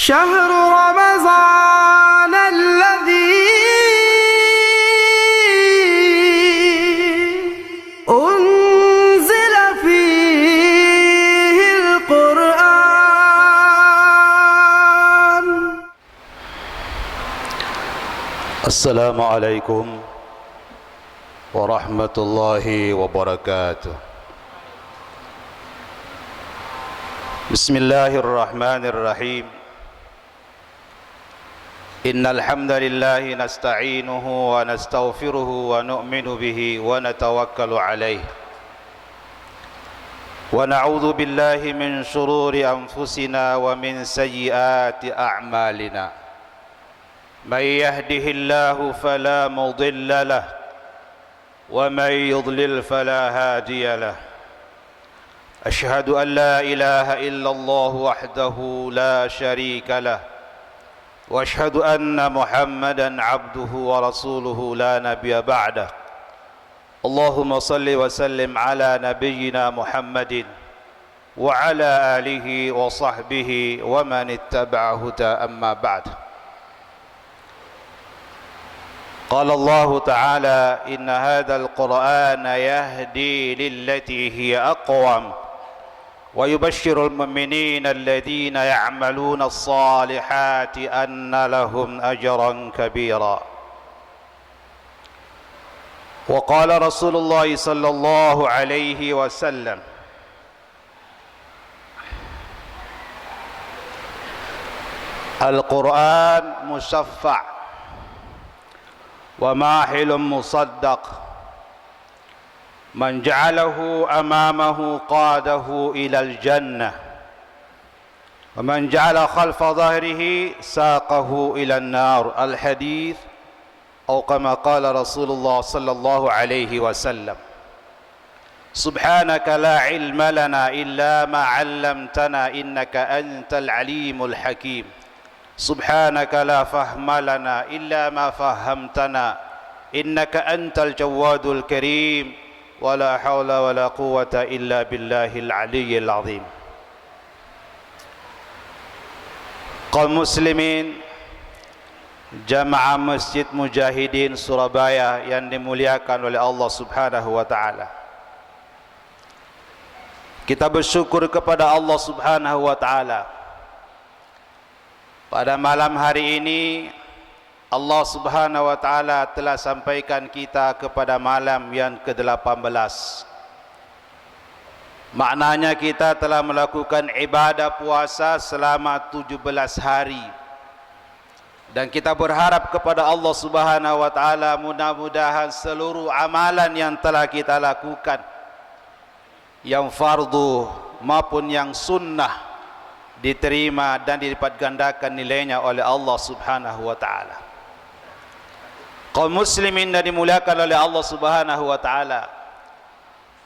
شهر رمضان الذي أنزل فيه القرآن. السلام عليكم ورحمة الله وبركاته. بسم الله الرحمن الرحيم. إن الحمد لله نستعينه ونستغفره ونؤمن به ونتوكل عليه ونعوذ بالله من شرور أنفسنا ومن سيئات أعمالنا. من يهده الله فلا مضل له ومن يضلل فلا هادي له. أشهد أن لا إله إلا الله وحده لا شريك له وأشهد أن محمدا عبده ورسوله لا نبي بعده. اللهم صل وسلم على نبينا محمد وعلى آله وصحبه ومن اتبع هدى. أما بعد. قال الله تعالى: إن هذا القرآن يهدي للتي هي أقوم ويبشر المؤمنين الذين يعملون الصالحات أن لهم أجرا كبيرا. وقال رسول الله صلى الله عليه وسلم: القرآن مشفع وماحل مصدق، من جعله أمامه قاده إلى الجنة ومن جعل خلف ظهره ساقه إلى النار. الحديث أو كما قال رسول الله صلى الله عليه وسلم. سبحانك لا علم لنا إلا ما علمتنا إنك أنت العليم الحكيم. سبحانك لا فهم لنا إلا ما فهمتنا إنك أنت الجواد الكريم ولا حول ولا قوة إلا بالله العلي العظيم. Kaum muslimin Jamaah Masjid Mujahidin Surabaya yang dimuliakan oleh Allah Subhanahu wa taala. Kita bersyukur kepada Allah Subhanahu wa taala. Pada malam hari ini Allah Subhanahu wa taala telah sampaikan kita kepada malam yang ke-18. Maknanya kita telah melakukan ibadah puasa selama 17 hari. Dan kita berharap kepada Allah Subhanahu wa taala mudah-mudahan seluruh amalan yang telah kita lakukan, yang fardu maupun yang sunnah, diterima dan dilipat gandakan nilainya oleh Allah Subhanahu wa taala. Kaum muslimin yang dimuliakan oleh Allah Subhanahu wa taala.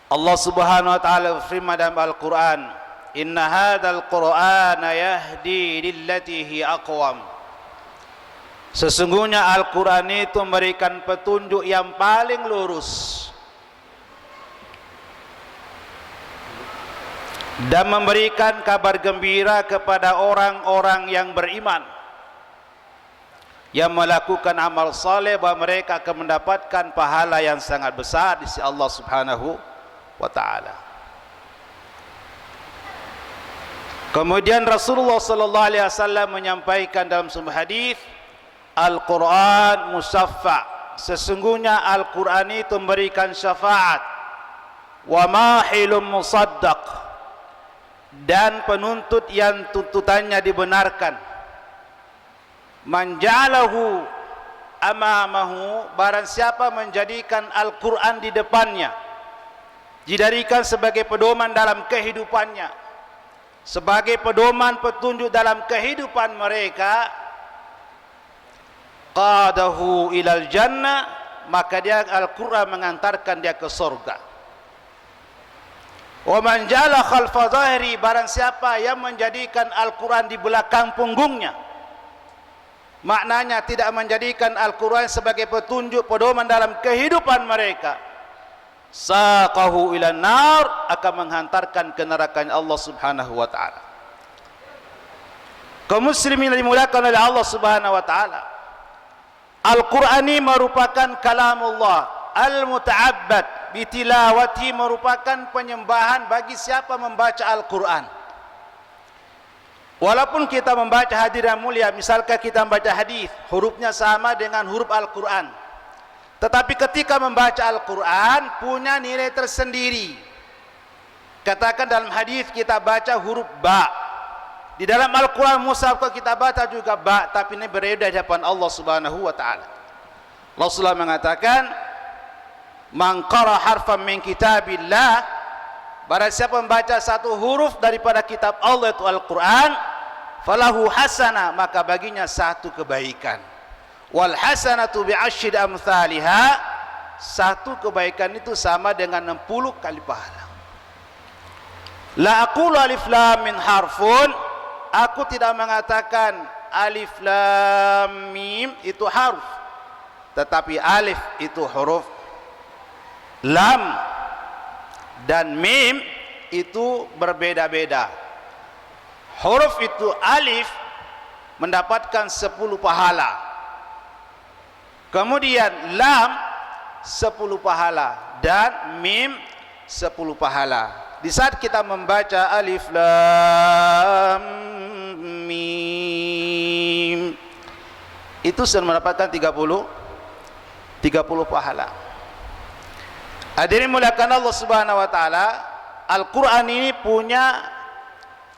Allah Subhanahu wa taala berfirman dalam Al-Qur'an, "Inna hadzal Qur'ana yahdi lillati hi aqwam." Sesungguhnya Al-Qur'an itu memberikan petunjuk yang paling lurus dan memberikan kabar gembira kepada orang-orang yang beriman, yang melakukan amal saleh, bahwa mereka akan mendapatkan pahala yang sangat besar di sisi Allah Subhanahu wa taala. Kemudian Rasulullah sallallahu alaihi wasallam menyampaikan dalam sebuah hadis, Al-Qur'an musaffa. Sesungguhnya Al-Qur'an itu memberikan syafaat, wa mahilum musaddaq, dan penuntut yang tuntutannya dibenarkan. Man ja'alahu amamahu, barang siapa menjadikan Al-Qur'an di depannya, dijadikan sebagai pedoman dalam kehidupannya, sebagai pedoman petunjuk dalam kehidupan mereka, qadahu ilal jannah, maka dia Al-Qur'an mengantarkan dia ke surga. Wa man ja'ala khalfa dhahri, barang siapa yang menjadikan Al-Qur'an di belakang punggungnya, maknanya tidak menjadikan Al-Qur'an sebagai petunjuk pedoman dalam kehidupan mereka, saqahu ilan nar, akan menghantarkan ke neraka Allah Subhanahu wa taala. Kaum muslimin yang dimuliakan oleh Allah Subhanahu wa taala, Al-Qur'an ini merupakan kalamullah al-muta'abbad bitilawati, merupakan penyembahan bagi siapa membaca Al-Qur'an. Walaupun kita membaca hadirin mulia, misalkan kita membaca hadis, hurufnya sama dengan huruf Al-Qur'an, tetapi ketika membaca Al-Qur'an punya nilai tersendiri. Katakan dalam hadis kita baca huruf ba, di dalam Al-Quran mushaf kita baca juga ba, tapi ini berbeda di hadapan Allah Subhanahu wa taala. Rasulullah mengatakan, "Man qara harfan min kitabillah", barang siapa membaca satu huruf daripada kitab Allah itu Al-Quran, falahu hasanah, maka baginya satu kebaikan. Wal hasanatu bi'asyri amsalihha, satu kebaikan itu sama dengan 60 kali pahala. La aqulu alif lam min harfun, aku tidak mengatakan alif lam mim itu harf, tetapi alif itu huruf, lam dan mim itu berbeda-beda. Huruf itu alif mendapatkan 10 pahala, kemudian lam 10 pahala dan mim 10 pahala. Di saat kita membaca alif lam mim, itu sudah mendapatkan 30 pahala. Hadirin muliakan Allah Subhanahu wa taala, Al-Qur'an ini punya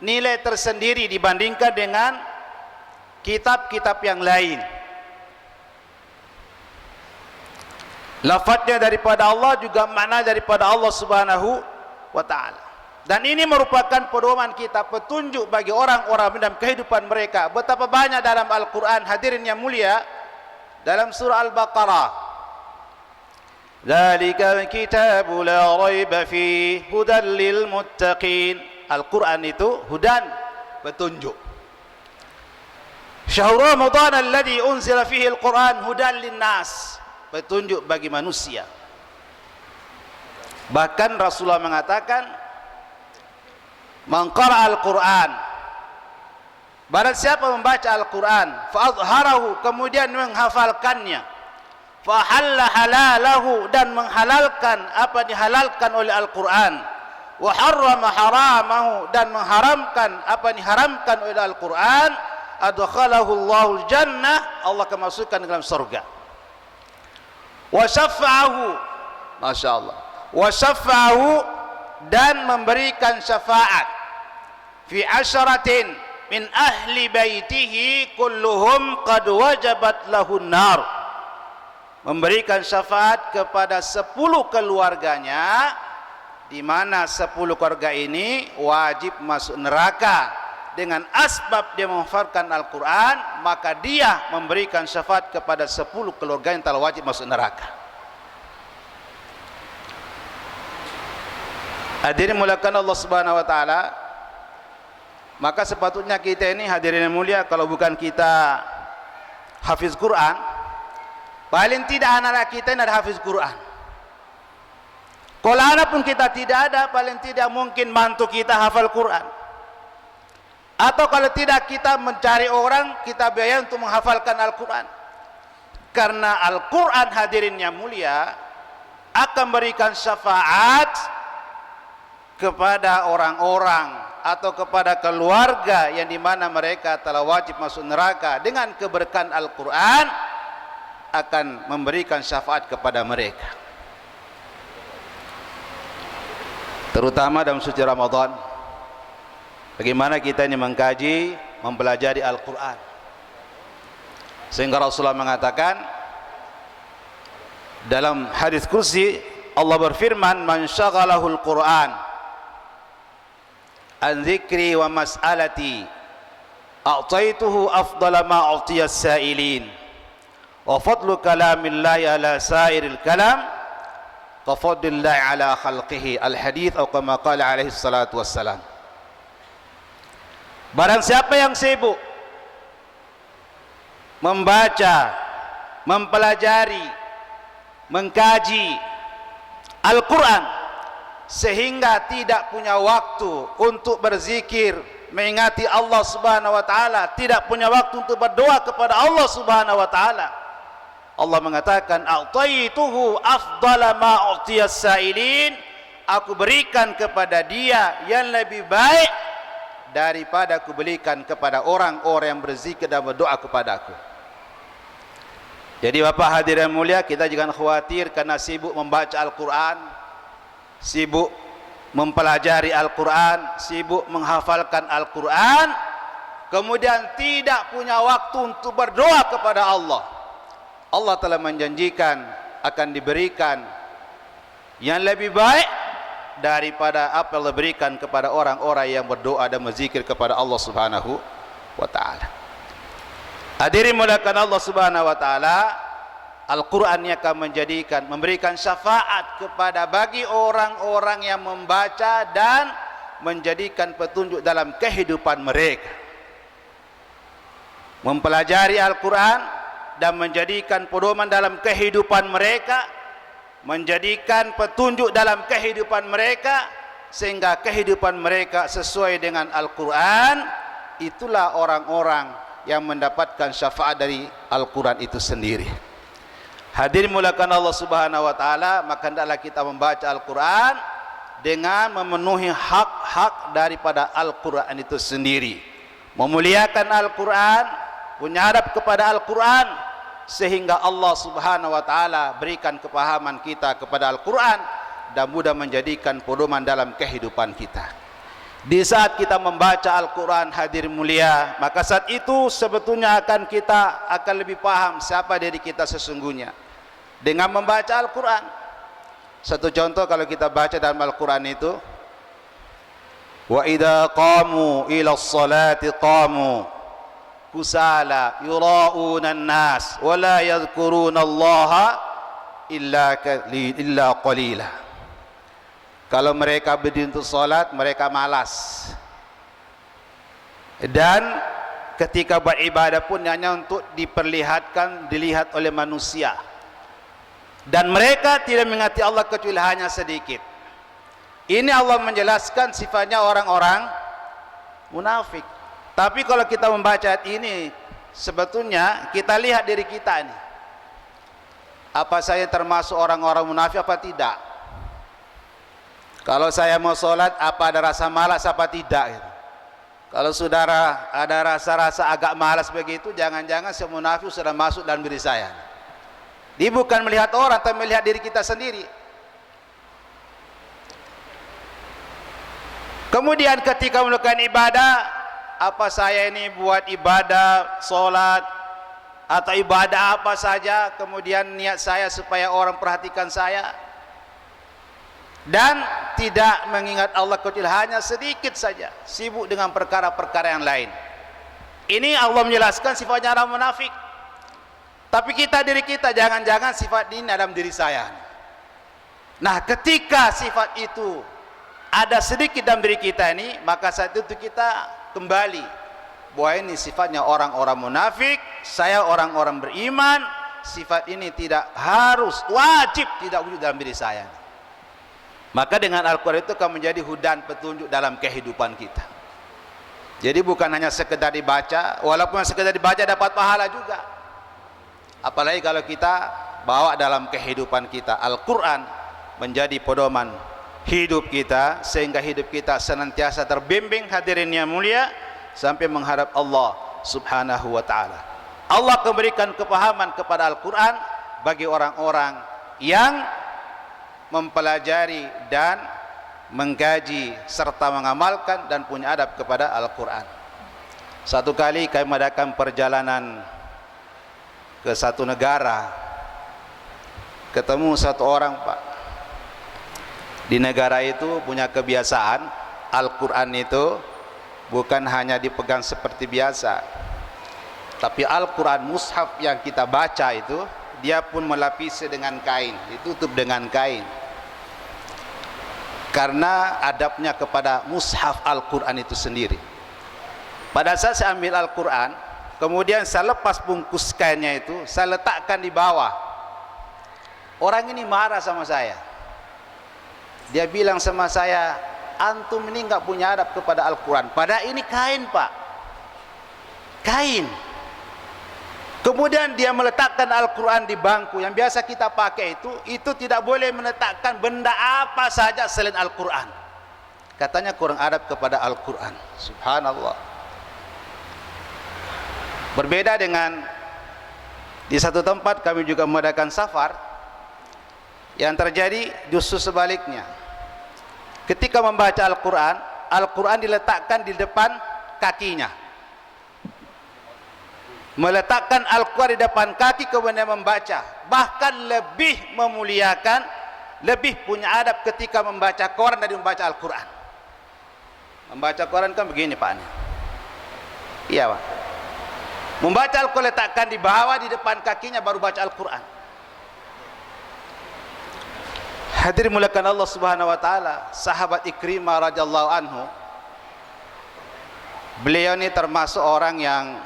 nilai tersendiri dibandingkan dengan kitab-kitab yang lain. Lafadznya daripada Allah, juga makna daripada Allah Subhanahu wa ta'ala. Dan ini merupakan pedoman kita, petunjuk bagi orang-orang dalam kehidupan mereka. Betapa banyak dalam Al-Quran, hadirin yang mulia, dalam surah Al-Baqarah, "Dzalikal kitabu la raiba fi hudan lil muttaqin." Al-Quran itu hudan, petunjuk. Syahrul Ramadan alladzi unzila fihi al-Quran hudan linnas, petunjuk bagi manusia. Bahkan Rasulullah mengatakan, "Man qara'a al-Qur'an", barang siapa membaca Al-Qur'an, fa azharahu, kemudian menghafalkannya, fa halla halalahu, dan menghalalkan apa dihalalkan oleh Al-Qur'an, wa harrama haramahu, dan mengharamkan apa diharamkan oleh Al-Qur'an, adkhalahu Allahul jannah, Allah akan masukkan dalam surga. Wa syafa'ahu, masyaallah, wa syafa'ahu, dan memberikan syafaat, fi asyaratin min ahli baitihi kulluhum qad wajabat lahun nar, memberikan syafaat kepada 10 keluarganya, di mana 10 keluarga ini wajib masuk neraka dengan asbab dia menghafalkan Al-Quran, maka dia memberikan syafaat kepada 10 keluarga yang telah wajib masuk neraka. Hadirin muliakan Allah Subhanahu wa taala, maka sepatutnya kita ini, hadirin yang mulia, kalau bukan kita hafiz Quran, paling tidak anak-anak kita ini ada hafiz Quran. Kalau anak pun kita tidak ada, paling tidak mungkin mantu kita hafal Quran. Atau kalau tidak, kita mencari orang, kita biaya untuk menghafalkan Al-Quran. Karena Al-Quran, hadirin yang mulia, akan berikan syafaat kepada orang-orang atau kepada keluarga yang dimana mereka telah wajib masuk neraka. Dengan keberkahan Al-Quran akan memberikan syafaat kepada mereka, terutama dalam suci Ramadan. Bagaimana kita ini mengkaji, mempelajari Al-Quran, sehingga Rasulullah mengatakan dalam hadis kursi, Allah berfirman, "Man syaghalahul Quran an dzikri wa mas'alati a'taituhu afdala ma a'tiyas sa'ilin wa fadlu kalamillahi ala sa'iril kalam ka fadlillahi ala khalqihi." Al-hadits atau kama qala alaihi salatu wassalam. Barang siapa yang sibuk membaca, mempelajari, mengkaji Al-Quran sehingga tidak punya waktu untuk berzikir, mengingati Allah Subhanahu wa taala, tidak punya waktu untuk berdoa kepada Allah Subhanahu wa taala. Allah mengatakan, a'taituhu afdala ma u'tiyas sa'ilin, aku berikan kepada dia yang lebih baik daripada aku berikan kepada orang-orang yang berzikir dan berdoa kepadaku. Jadi Bapak hadirin mulia, kita jangan khawatir karena sibuk membaca Al-Quran, sibuk mempelajari Al-Quran, sibuk menghafalkan Al-Quran, kemudian tidak punya waktu untuk berdoa kepada Allah. Allah telah menjanjikan akan diberikan yang lebih baik daripada apa yang diberikan kepada orang-orang yang berdoa dan berzikir kepada Allah Subhanahu wa ta'ala. Hadirin mulakan Allah Subhanahu wa taala, Al-Qur'an yang akan memberikan syafaat kepada bagi orang-orang yang membaca dan menjadikan petunjuk dalam kehidupan mereka. Mempelajari Al-Qur'an dan menjadikan pedoman dalam kehidupan mereka, menjadikan petunjuk dalam kehidupan mereka sehingga kehidupan mereka sesuai dengan Al-Qur'an. Itulah orang-orang yang mendapatkan syafaat dari Al-Quran itu sendiri. Hadirin mulakan Allah Subhanahu wa taala, maka hendaklah kita membaca Al-Quran dengan memenuhi hak-hak daripada Al-Quran itu sendiri. Memuliakan Al-Quran, punya adab kepada Al-Quran, sehingga Allah Subhanahu wa taala berikan kepahaman kita kepada Al-Quran dan mudah menjadikan pedoman dalam kehidupan kita. Di saat kita membaca Al-Quran hadir mulia, maka saat itu sebetulnya kita akan lebih paham siapa diri kita sesungguhnya dengan membaca Al-Quran. Satu contoh, kalau kita baca dalam Al-Quran itu, wa idza qamu ila sholati qamu kusala yura'una an-nas wa la yadhkuruna Allaha illa qalila. Kalau mereka berdiri untuk salat, mereka malas. Dan ketika beribadah pun hanya untuk dilihat oleh manusia. Dan mereka tidak mengingati Allah kecuali hanya sedikit. Ini Allah menjelaskan sifatnya orang-orang munafik. Tapi kalau kita membaca ayat ini, sebetulnya kita lihat diri kita ini. Apa saya termasuk orang-orang munafik apa tidak? Kalau saya mau sholat, apa ada rasa malas apa tidak? Kalau saudara ada rasa-rasa agak malas begitu, jangan-jangan si munafik sudah masuk dalam diri saya. Dia bukan melihat orang, tapi melihat diri kita sendiri. Kemudian ketika melakukan ibadah, apa saya ini buat ibadah, sholat, atau ibadah apa saja, kemudian niat saya supaya orang perhatikan saya, dan tidak mengingat Allah kecuali hanya sedikit saja, sibuk dengan perkara-perkara yang lain. Ini Allah menjelaskan sifatnya orang munafik. Tapi diri kita, jangan-jangan sifat ini dalam diri saya. Nah, ketika sifat itu ada sedikit dalam diri kita ini, maka saat itu kita kembali bahwa ini sifatnya orang-orang munafik, saya orang-orang beriman. Sifat ini tidak harus, wajib tidak wujud dalam diri saya. Maka dengan Al-Quran itu akan menjadi hudan petunjuk dalam kehidupan kita. Jadi bukan hanya sekedar dibaca, walaupun sekedar dibaca dapat pahala juga. Apalagi kalau kita bawa dalam kehidupan kita. Al-Quran menjadi pedoman hidup kita, sehingga hidup kita senantiasa terbimbing hadirin yang mulia sampai menghadap Allah Subhanahu wa ta'ala. Allah memberikan kepahaman kepada Al-Quran bagi orang-orang yang mempelajari dan mengkaji serta mengamalkan dan punya adab kepada Al-Quran. Satu kali kami mengadakan perjalanan ke satu negara, ketemu satu orang, Pak. Di negara itu punya kebiasaan Al-Quran itu bukan hanya dipegang seperti biasa, tapi Al-Quran mushaf yang kita baca itu dia pun melapisi dengan kain, ditutup dengan kain, karena adabnya kepada mushaf Al-Quran itu sendiri. Pada saat saya ambil Al-Quran, kemudian saya lepas bungkus kainnya itu, saya letakkan di bawah. Orang ini marah sama saya. Dia bilang sama saya, antum ini enggak punya adab kepada Al-Quran. Padahal ini kain, Pak, kain. Kemudian dia meletakkan Al-Quran di bangku yang biasa kita pakai itu tidak boleh meletakkan benda apa saja selain Al-Quran. Katanya kurang adab kepada Al-Quran. Subhanallah. Berbeda dengan di satu tempat kami juga mengadakan safar, yang terjadi justru sebaliknya. Ketika membaca Al-Quran, Al-Quran diletakkan di depan kakinya. Meletakkan Al-Quran di depan kaki kemudian membaca. Bahkan lebih memuliakan, lebih punya adab ketika membaca Quran dari membaca Al-Quran. Membaca Quran kan begini, Pak. Iya, Pak. Membaca Al-Quran letakkan di bawah, di depan kakinya, baru baca Al-Quran. Hadirin muliakan Allah Subhanahu wa taala, sahabat Ikrimah radhiyallahu anhu, beliau ini termasuk orang yang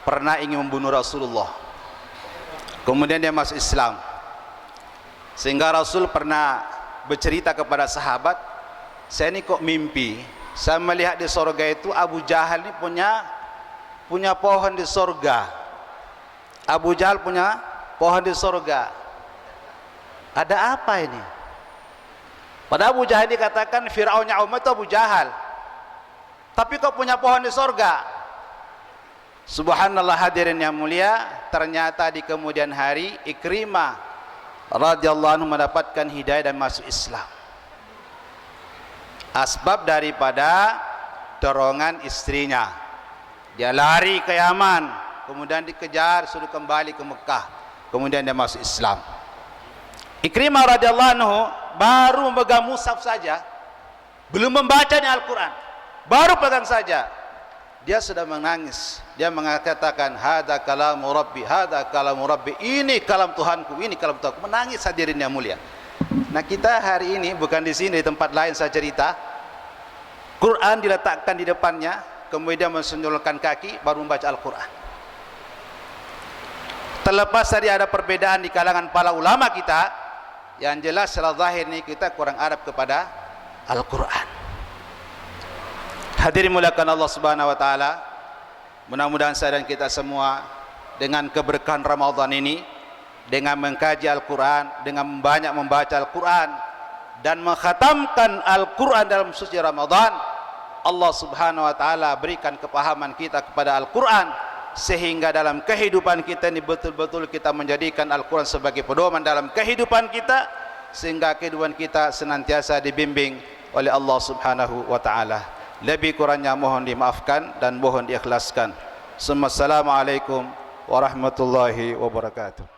pernah ingin membunuh Rasulullah. Kemudian dia masuk Islam. Sehingga Rasul pernah bercerita kepada sahabat, saya ini kok mimpi, saya melihat di sorga itu Abu Jahal ini punya pohon di sorga. Abu Jahal punya pohon di sorga. Ada apa ini? Pada Abu Jahal dikatakan Fir'aunnya umat itu Abu Jahal, tapi kok punya pohon di sorga? Subhanallah, hadirin yang mulia, ternyata di kemudian hari Ikrimah radhiyallahu anhu mendapatkan hidayah dan masuk Islam. Asbab daripada dorongan istrinya. Dia lari ke Yaman, kemudian dikejar, suruh kembali ke Mekah, kemudian dia masuk Islam. Ikrimah radhiyallahu anhu baru memegang mushaf saja, belum membacanya Al-Quran, baru pegang saja, dia sudah menangis. Dia mengatakan, hada kalamu rabbi, hada kalamu rabbi, ini kalam Tuhanku, ini kalam Tuhanku. Menangis, hadirin yang mulia. Nah, kita hari ini bukan di sini, di tempat lain saya cerita, Quran diletakkan di depannya, kemudian mensunjulkan kaki, baru membaca Al-Quran. Terlepas dari ada perbedaan di kalangan para ulama kita, yang jelas secara zahir ini kita kurang adab kepada Al-Quran. Hadirin muliakan Allah Subhanahu wa taala, mudah-mudahan saya dan kita semua dengan keberkahan Ramadan ini, dengan mengkaji Al-Quran, dengan banyak membaca Al-Quran dan mengkhatamkan Al-Quran dalam suci Ramadan, Allah Subhanahu wa taala berikan kepahaman kita kepada Al-Quran, sehingga dalam kehidupan kita ini betul-betul kita menjadikan Al-Quran sebagai pedoman dalam kehidupan kita, sehingga kehidupan kita senantiasa dibimbing oleh Allah Subhanahu wa taala. Lebih kurangnya mohon dimaafkan dan mohon diikhlaskan. Assalamualaikum warahmatullahi wabarakatuh.